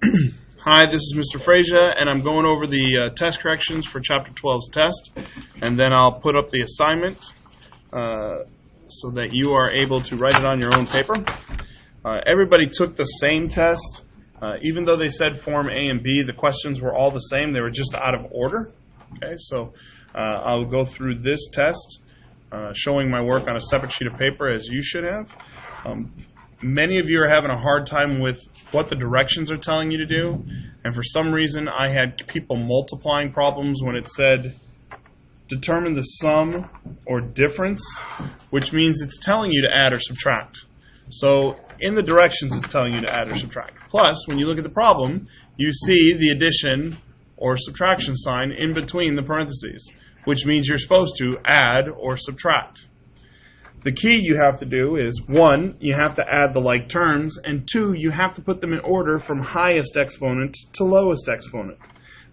Hi, this is Mr. Frazier, and I'm going over the test corrections for Chapter 12's test, and then I'll put up the assignment so that you are able to write it on your own paper. Everybody took the same test. Even though they said Form A and B, the questions were all the same. They were just out of order. Okay, so I'll go through this test, showing my work on a separate sheet of paper, as you should have. Many of you are having a hard time with what the directions are telling you to do, and for some reason I had people multiplying problems when it said determine the sum or difference, which means it's telling you to add or subtract. So in the directions it's telling you to add or subtract. Plus, when you look at the problem, you see the addition or subtraction sign in between the parentheses, which means you're supposed to add or subtract. The key you have to do is, 1, you have to add the like terms, and 2, you have to put them in order from highest exponent to lowest exponent.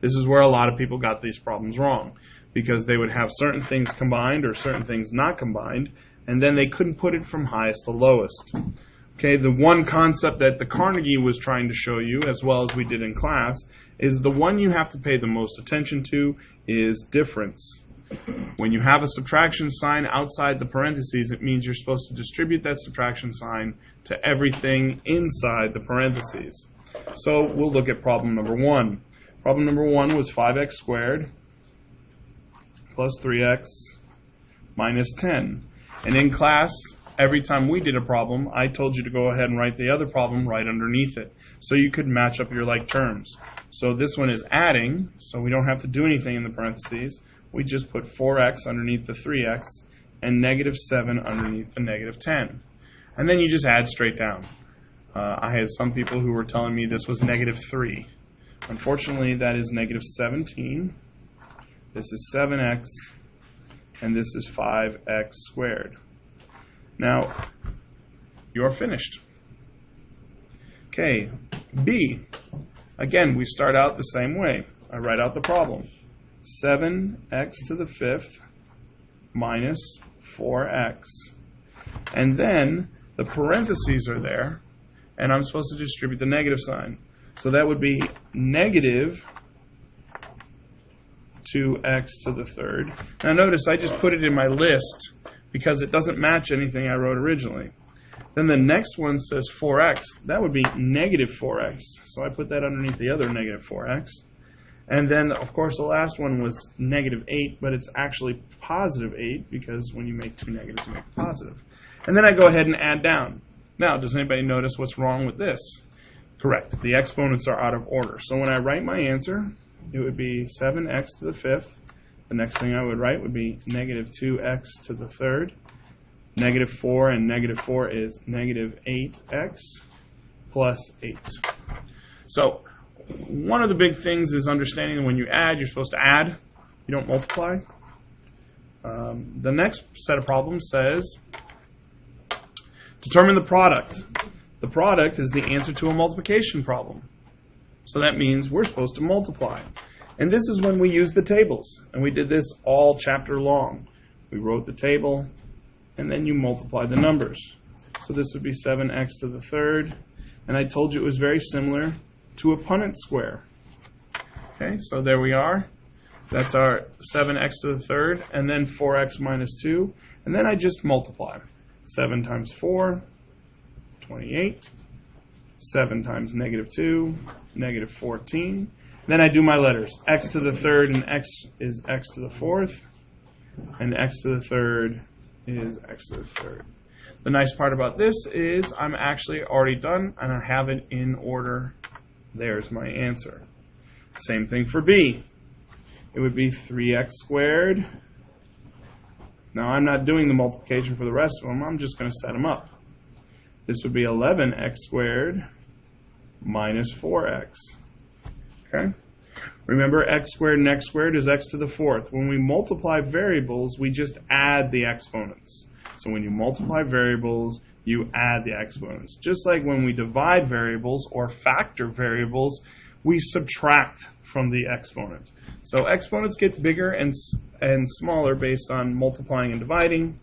This is where a lot of people got these problems wrong, because they would have certain things combined or certain things not combined, and then they couldn't put it from highest to lowest. Okay, the one concept that the Carnegie was trying to show you, as well as we did in class, is the one you have to pay the most attention to is difference. When you have a subtraction sign outside the parentheses, it means you're supposed to distribute that subtraction sign to everything inside the parentheses. So we'll look at problem number 1. Problem number 1 was 5x squared plus 3x minus 10. And in class, every time we did a problem, I told you to go ahead and write the other problem right underneath it, so you could match up your like terms. So this one is adding, so we don't have to do anything in the parentheses. We just put 4x underneath the 3x and negative 7 underneath the negative 10. And then you just add straight down. I had some people who were telling me this was negative 3. Unfortunately, that is negative 17. This is 7x, and this is 5x squared. Now, you're finished. Okay, B. Again, we start out the same way. I write out the problem. 7x to the 5th minus 4x. And then the parentheses are there, and I'm supposed to distribute the negative sign. So that would be negative 2x to the 3rd. Now notice I just put it in my list because it doesn't match anything I wrote originally. Then the next one says 4x. That would be negative 4x. So I put that underneath the other negative 4x. And then, of course, the last one was negative 8, but it's actually positive 8 because when you make two negatives, you make a positive. And then I go ahead and add down. Now, does anybody notice what's wrong with this? Correct. The exponents are out of order. So when I write my answer, it would be 7x to the 5th. The next thing I would write would be negative 2x to the 3rd. Negative 4 and negative 4 is negative 8x plus 8. So one of the big things is understanding that when you add, you're supposed to add. You don't multiply. The next set of problems says, determine the product. The product is the answer to a multiplication problem. So that means we're supposed to multiply. And this is when we use the tables. And we did this all chapter long. We wrote the table, and then you multiply the numbers. So this would be 7x to the 3rd. And I told you it was very similar to a Punnett square. Okay, so there we are. That's our 7x to the 3rd, and then 4x minus 2. And then I just multiply. 7 times 4, 28. 7 times negative 2, negative 14. Then I do my letters. X to the 3rd and x is x to the 4th. And x to the 3rd is x to the 3rd. The nice part about this is I'm actually already done, and I have it in order. There's my answer. Same thing for B. It would be 3x squared. Now I'm not doing the multiplication for the rest of them. I'm just going to set them up. This would be 11x squared minus 4x. Okay? Remember, x squared and x squared is x to the 4th. When we multiply variables, we just add the exponents. So when you multiply variables, you add the exponents. Just like when we divide variables or factor variables, we subtract from the exponent. So exponents get bigger and smaller based on multiplying and dividing.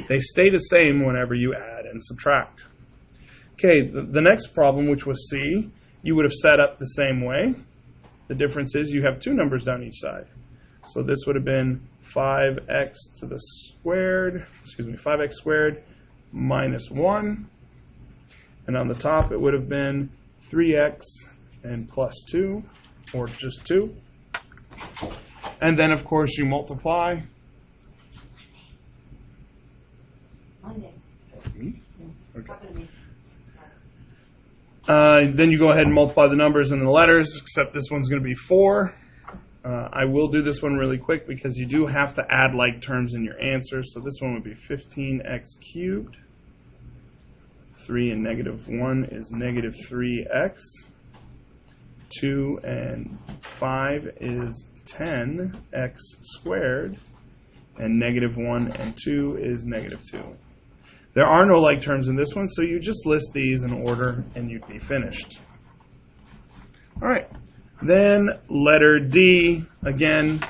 They stay the same whenever you add and subtract. Okay, the next problem, which was C, you would have set up the same way. The difference is you have two numbers down each side. So this would have been 5x to the squared, 5x squared minus 1. And on the top it would have been 3x and plus 2, or just 2. And then of course you multiply. Okay. Then you go ahead and multiply the numbers and the letters, except this one's going to be 4. I will do this one really quick because you do have to add like terms in your answer. So this one would be 15x cubed. 3 and negative 1 is negative 3x. 2 and 5 is 10x squared. And negative 1 and 2 is negative 2. There are no like terms in this one, so you just list these in order and you'd be finished. All right. Then letter D, again,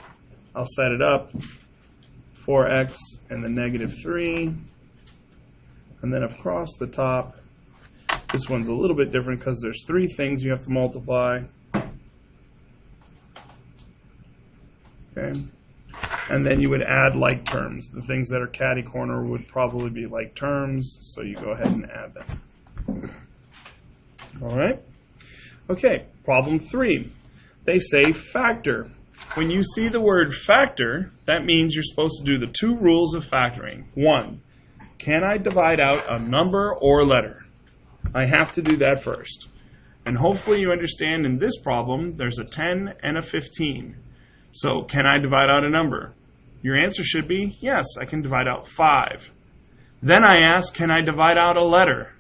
I'll set it up. 4x and the negative 3. And then across the top, this one's a little bit different because there's 3 things you have to multiply. Okay. And then you would add like terms. The things that are catty corner would probably be like terms, so you go ahead and add them. All right? Okay, problem 3. They say factor. When you see the word factor, that means you're supposed to do the 2 rules of factoring. 1, can I divide out a number or letter? I have to do that first. And hopefully you understand in this problem, there's a 10 and a 15. So can I divide out a number? Your answer should be, yes, I can divide out 5. Then I ask, can I divide out a letter?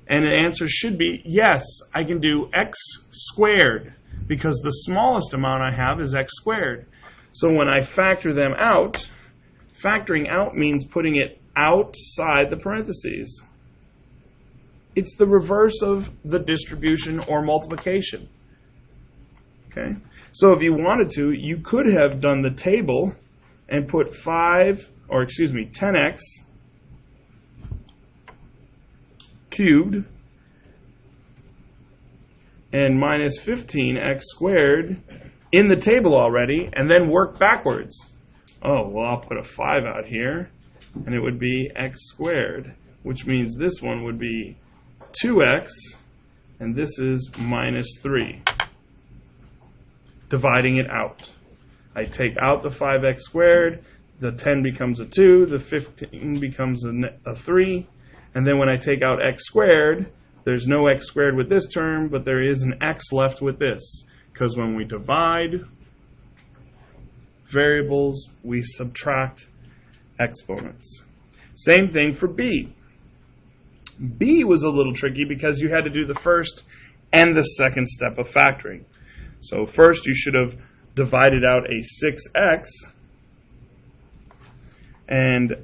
And the answer should be, yes, I can do x squared, because the smallest amount I have is x squared. So when I factor them out, factoring out means putting it outside the parentheses. It's the reverse of the distribution or multiplication. Okay? So if you wanted to, you could have done the table and put 10x cubed and minus 15x squared in the table already, and then work backwards. Oh, well, I'll put a 5 out here, and it would be x squared, which means this one would be 2x, and this is minus 3. Dividing it out. I take out the 5x squared, the 10 becomes a 2, the 15 becomes a 3, and then when I take out x squared, there's no x squared with this term, but there is an x left with this, because when we divide variables, we subtract exponents. Same thing for B. B was a little tricky because you had to do the first and the second step of factoring. So first you should have divided out a 6x, and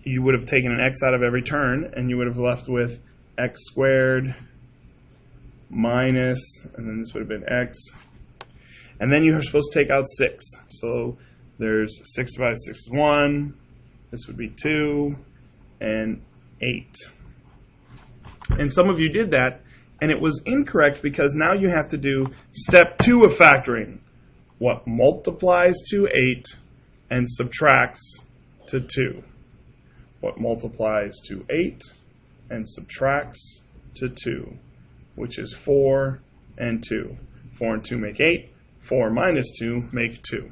you would have taken an x out of every term, and you would have left with x squared minus, and then this would have been x. And then you are supposed to take out 6. So there's 6 divided 6 is 1. This would be 2 and 8. And some of you did that, and it was incorrect because now you have to do step 2 of factoring. What multiplies to 8 and subtracts to 2? What multiplies to 8 and subtracts to 2, which is 4 and 2. 4 and 2 make 8. 4 minus 2 make 2.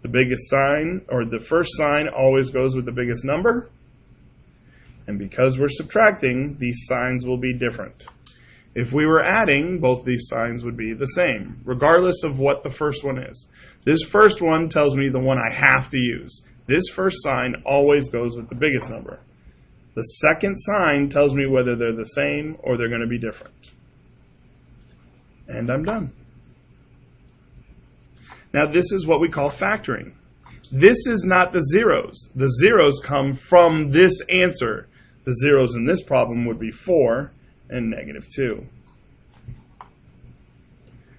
The biggest sign, or the first sign, always goes with the biggest number. And because we're subtracting, these signs will be different. If we were adding, both these signs would be the same, regardless of what the first one is. This first one tells me the one I have to use. This first sign always goes with the biggest number. The second sign tells me whether they're the same or they're going to be different. And I'm done. Now this is what we call factoring. This is not the zeros. The zeros come from this answer. The zeros in this problem would be 4 and negative 2.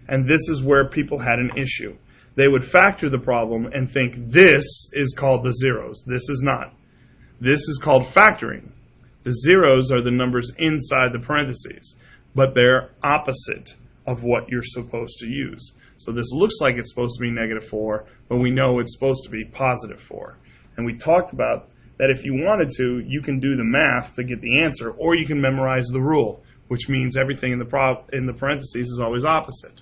And this is where people had an issue. They would factor the problem and think this is called the zeros. This is not. This is called factoring. The zeros are the numbers inside the parentheses, but they're opposite. of what you're supposed to use. So this looks like it's supposed to be -4, but we know it's supposed to be +4. And we talked about that if you wanted to, you can do the math to get the answer, or you can memorize the rule, which means everything in the parentheses is always opposite.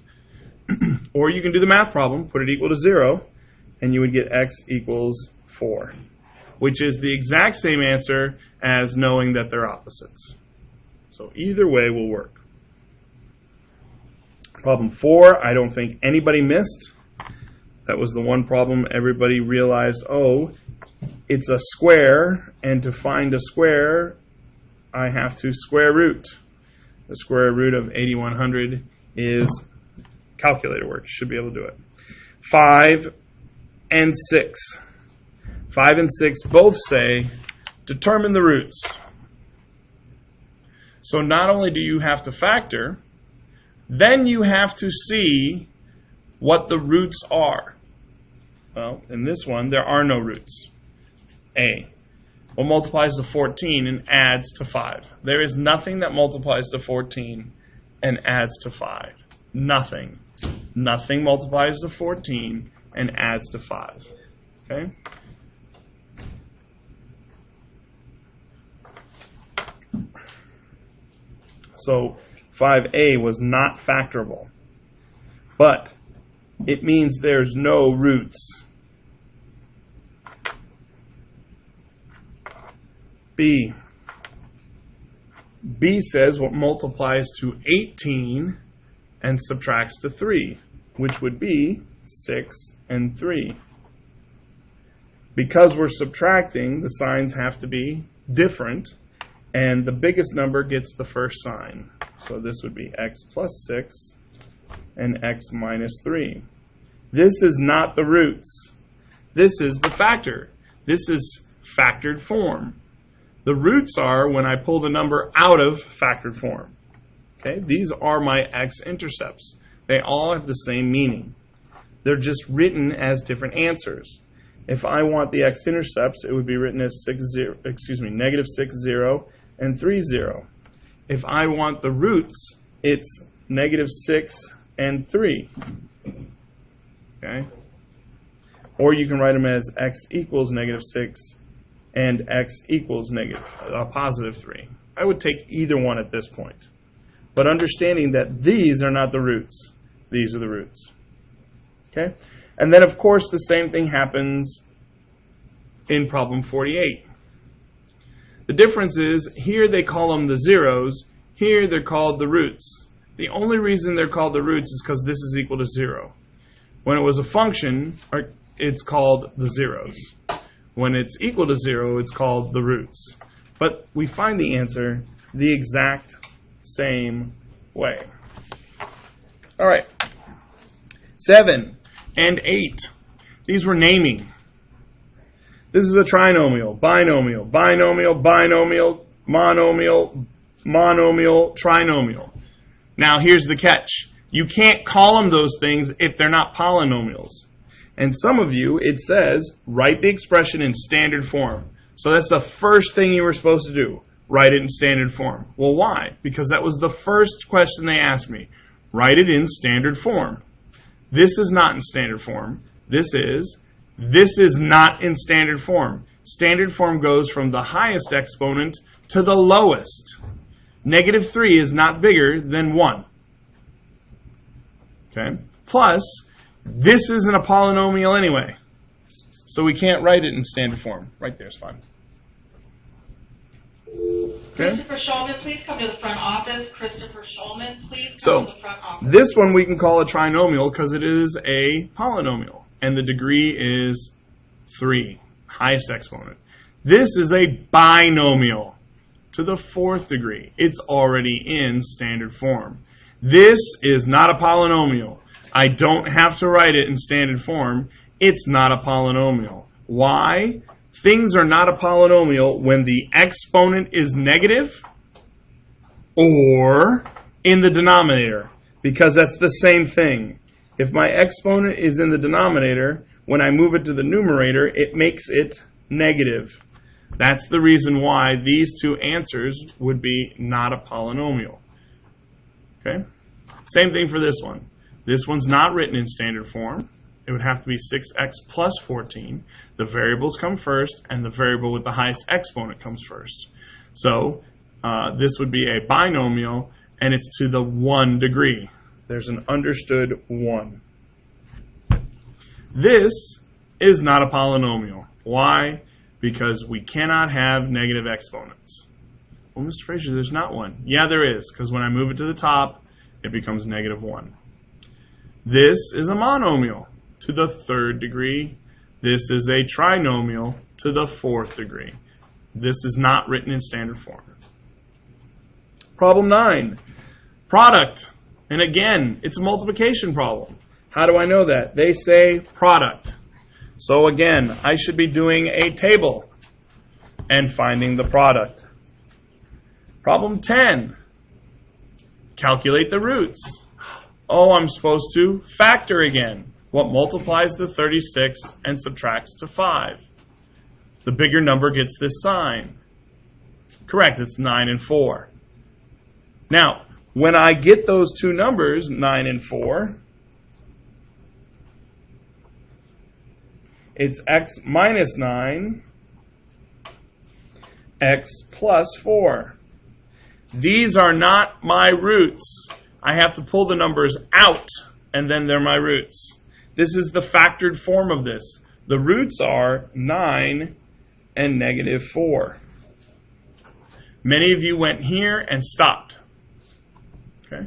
Or you can do the math problem, put it equal to 0, and you would get x equals 4, which is the exact same answer as knowing that they're opposites. So either way will work. Problem 4, I don't think anybody missed. That was the one problem everybody realized, oh, it's a square, and to find a square, I have to square root. The square root of 8100 is calculator work. You should be able to do it. 5 and 6. 5 and 6 both say, determine the roots. So not only do you have to factor, then you have to see what the roots are. Well, in this one, there are no roots. A. What multiplies to 14 and adds to 5? There is nothing that multiplies to 14 and adds to 5. Nothing. Nothing multiplies to 14 and adds to 5. Okay? So 5a was not factorable, but it means there's no roots. B. B says what multiplies to 18 and subtracts to 3, which would be 6 and 3. Because we're subtracting, the signs have to be different, and the biggest number gets the first sign. So this would be x plus 6 and x minus 3. This is not the roots. This is the factor. This is factored form. The roots are when I pull the number out of factored form. Okay, these are my x-intercepts. They all have the same meaning. They're just written as different answers. If I want the x-intercepts, it would be written as negative 6, 0, and 3, 0. If I want the roots, it's negative 6 and 3. Okay? Or you can write them as x equals negative 6 and x equals positive 3. I would take either one at this point. But understanding that these are not the roots. These are the roots. Okay? And then, of course, the same thing happens in problem 48. The difference is, here they call them the zeros, here they're called the roots. The only reason they're called the roots is because this is equal to 0. When it was a function, it's called the zeros. When it's equal to 0, it's called the roots. But we find the answer the exact same way. All right. 7 and 8. These were naming. This is a trinomial, binomial, binomial, binomial, monomial, monomial, trinomial. Now here's the catch. You can't call them those things if they're not polynomials. And some of you, it says, write the expression in standard form. So that's the first thing you were supposed to do. Write it in standard form. Well, why? Because that was the first question they asked me. Write it in standard form. This is not in standard form. This is not in standard form. Standard form goes from the highest exponent to the lowest. Negative 3 is not bigger than 1. Okay? Plus, this isn't a polynomial anyway. So we can't write it in standard form. Right there is fine. Okay? Christopher Schulman, please come to the front office. Christopher Schulman, please come to the front office. This one we can call a trinomial because it is a polynomial. And the degree is 3, highest exponent. This is a binomial to the 4th degree. It's already in standard form. This is not a polynomial. I don't have to write it in standard form. It's not a polynomial. Why? Things are not a polynomial when the exponent is negative or in the denominator, because that's the same thing. If my exponent is in the denominator, when I move it to the numerator, it makes it negative. That's the reason why these two answers would be not a polynomial. Okay? Same thing for this one. This one's not written in standard form. It would have to be 6x plus 14. The variables come first, and the variable with the highest exponent comes first. So this would be a binomial, and it's to the 1 degree. There's an understood 1. This is not a polynomial. Why? Because we cannot have negative exponents. Well, Mr. Frazier, there's not one. Yeah, there is, because when I move it to the top, it becomes negative 1. This is a monomial to the 3rd degree. This is a trinomial to the 4th degree. This is not written in standard form. Problem 9, product. And again, it's a multiplication problem. How do I know that? They say product. So again, I should be doing a table and finding the product. Problem 10, calculate the roots. Oh, I'm supposed to factor again. What multiplies to 36 and subtracts to 5? The bigger number gets this sign. Correct, it's 9 and 4. Now, when I get those two numbers, 9 and 4, it's x minus 9, x plus 4. These are not my roots. I have to pull the numbers out, and then they're my roots. This is the factored form of this. The roots are 9 and negative 4. Many of you went here and stopped. Okay.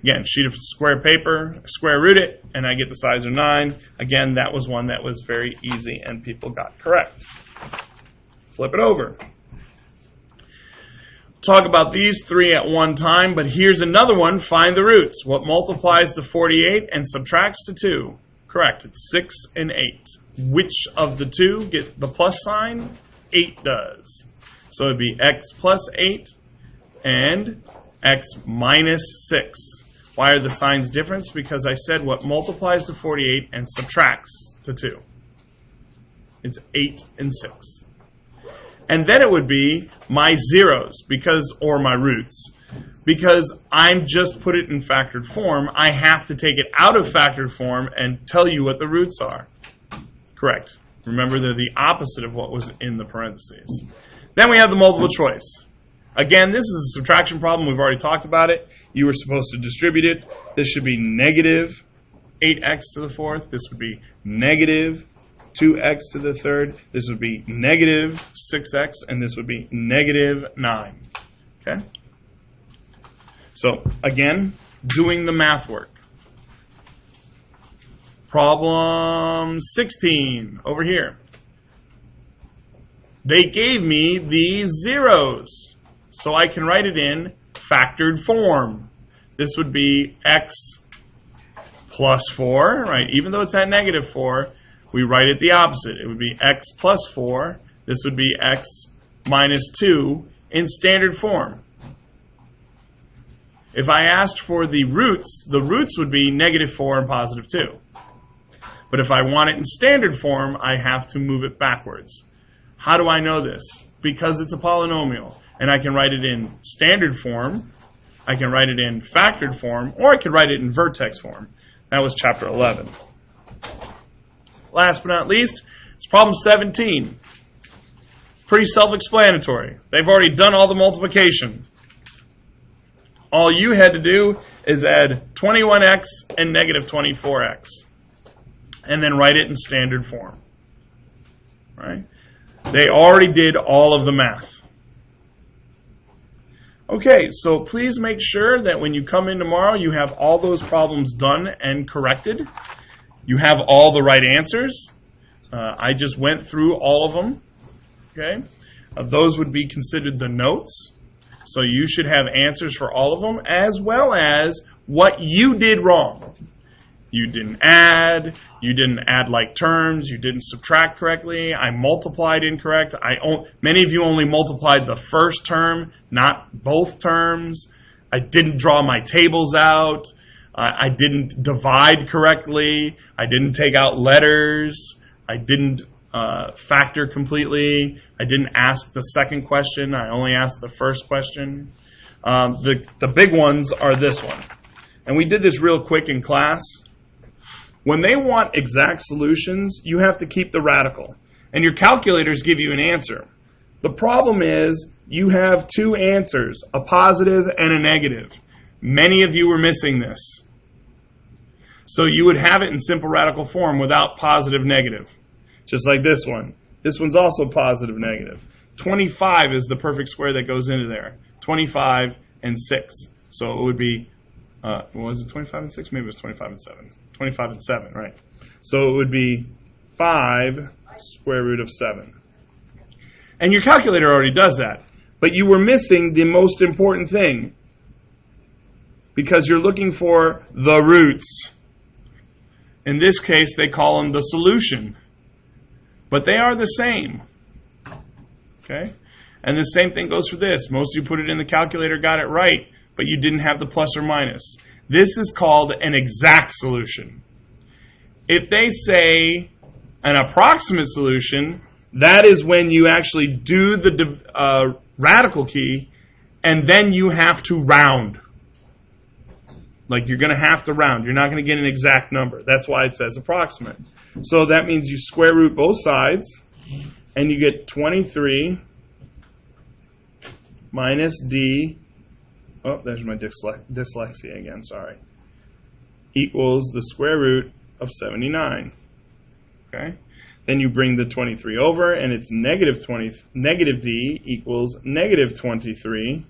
Again, sheet of square paper, square root it, and I get the size of 9. Again, that was one that was very easy and people got correct. Flip it over. Talk about these three at one time, but here's another one. Find the roots. What multiplies to 48 and subtracts to 2? Correct, it's 6 and 8. Which of the two get the plus sign? 8 does. So it would be x plus 8 and x minus 6. Why are the signs different? Because I said what multiplies to 48 and subtracts to 2. It's 8 and 6. And then it would be my zeros, or my roots. Because I'm just put it in factored form, I have to take it out of factored form and tell you what the roots are. Correct. Remember, they're the opposite of what was in the parentheses. Then we have the multiple choice. Again, this is a subtraction problem. We've already talked about it. You were supposed to distribute it. This should be negative 8x to the 4th. This would be negative 2x to the 3rd. This would be negative 6x, and this would be negative 9. Okay? So, again, doing the math work. Problem 16, over here. They gave me these zeros, so I can write it in factored form. This would be x plus 4, right? Even though it's at negative 4, we write it the opposite. It would be x plus 4. This would be x minus 2 in standard form. If I asked for the roots would be negative 4 and positive 2. But if I want it in standard form, I have to move it backwards. How do I know this? Because it's a polynomial, and I can write it in standard form, I can write it in factored form, or I could write it in vertex form. That was chapter 11. Last but not least, it's problem 17. Pretty self-explanatory. They've already done all the multiplication. All you had to do is add 21x and negative 24x, and then write it in standard form. Right? They already did all of the math. Okay, so please make sure that when you come in tomorrow, you have all those problems done and corrected. You have all the right answers. I just went through all of them. Okay, those would be considered the notes. So you should have answers for all of them, as well as what you did wrong. You didn't add like terms, you didn't subtract correctly, I multiplied incorrect. Many of you only multiplied the first term, not both terms. I didn't draw my tables out. I didn't divide correctly. I didn't take out letters. I didn't factor completely. I didn't ask the second question. I only asked the first question. The big ones are this one. and we did this real quick in class. When they want exact solutions, you have to keep the radical. And your calculators give you an answer. The problem is you have two answers, a positive and a negative. Many of you were missing this. So you would have it in simple radical form without positive, negative. Just like this one. This one's also positive, negative. 25 is the perfect square that goes into there. 25 and 6. So it would be, was it 25 and 6? Maybe it was 25 and 7. 25 and 7, right. So it would be 5 square root of 7. And your calculator already does that. But you were missing the most important thing. Because you're looking for the roots. In this case, they call them the solution. But they are the same. Okay? And the same thing goes for this. Most of you put it in the calculator, got it right, but you didn't have the plus or minus. This is called an exact solution. If they say an approximate solution, that is when you actually do the radical key, and then you have to round. Like you're going to have to round. You're not going to get an exact number. That's why it says approximate. So that means you square root both sides, and you get 23 minus d, oh, there's my dyslexia again, sorry, equals the square root of 79. Okay? Then you bring the 23 over, and it's negative d equals negative 23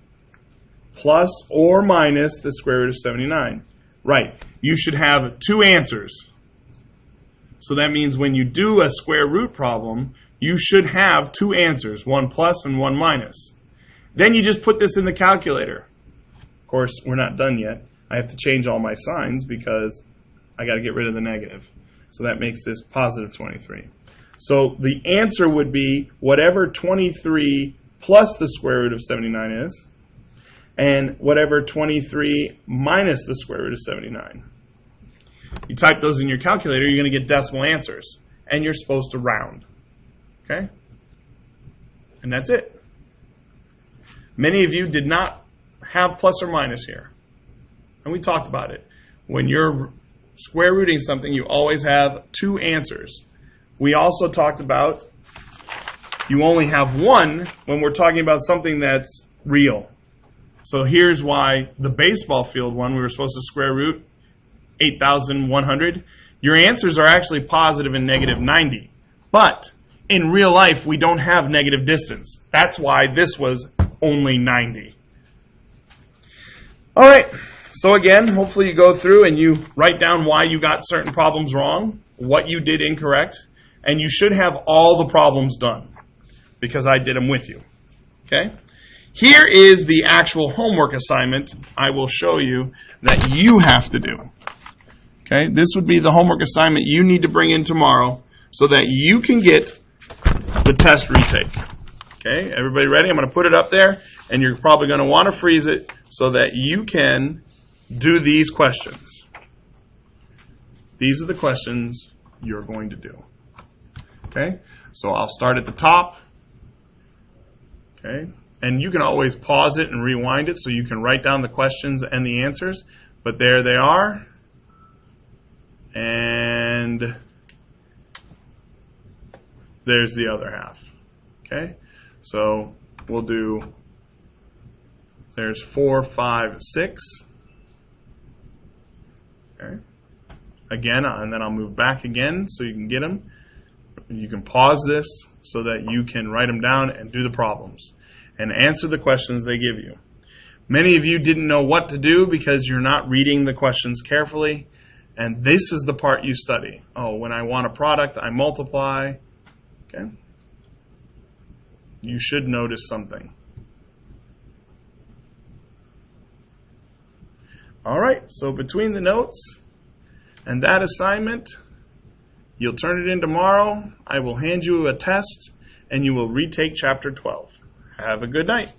plus or minus the square root of 79. Right. You should have two answers. So that means when you do a square root problem, you should have two answers, one plus and one minus. Then you just put this in the calculator. Of course, we're not done yet. I have to change all my signs because I got to get rid of the negative. So that makes this positive 23. So the answer would be whatever 23 plus the square root of 79 is, and whatever 23 minus the square root of 79. You type those in your calculator, you're going to get decimal answers. And you're supposed to round. Okay? And that's it. Many of you did not have plus or minus here. And we talked about it. When you're square rooting something, you always have two answers. We also talked about you only have one when we're talking about something that's real. So here's why the baseball field one, we were supposed to square root 8,100. Your answers are actually positive and negative 90. But in real life, we don't have negative distance. That's why this was only 90. All right. So again, hopefully you go through and you write down why you got certain problems wrong, what you did incorrect, and you should have all the problems done because I did them with you. Okay? Here is the actual homework assignment I will show you that you have to do. Okay? This would be the homework assignment you need to bring in tomorrow so that you can get the test retake. Okay? Everybody ready? I'm going to put it up there, and you're probably going to want to freeze it so that you can do these questions. These are the questions you're going to do. Okay? So I'll start at the top. Okay? And you can always pause it and rewind it so you can write down the questions and the answers. But there they are. And there's the other half. Okay? So we'll do, there's 4, 5, 6. Okay? Again, and then I'll move back again so you can get them. You can pause this so that you can write them down and do the problems and answer the questions they give you. Many of you didn't know what to do because you're not reading the questions carefully, and this is the part you study. Oh, when I want a product, I multiply. Okay? You should notice something. All right, so between the notes and that assignment, you'll turn it in tomorrow. I will hand you a test, and you will retake Chapter 12. Have a good night.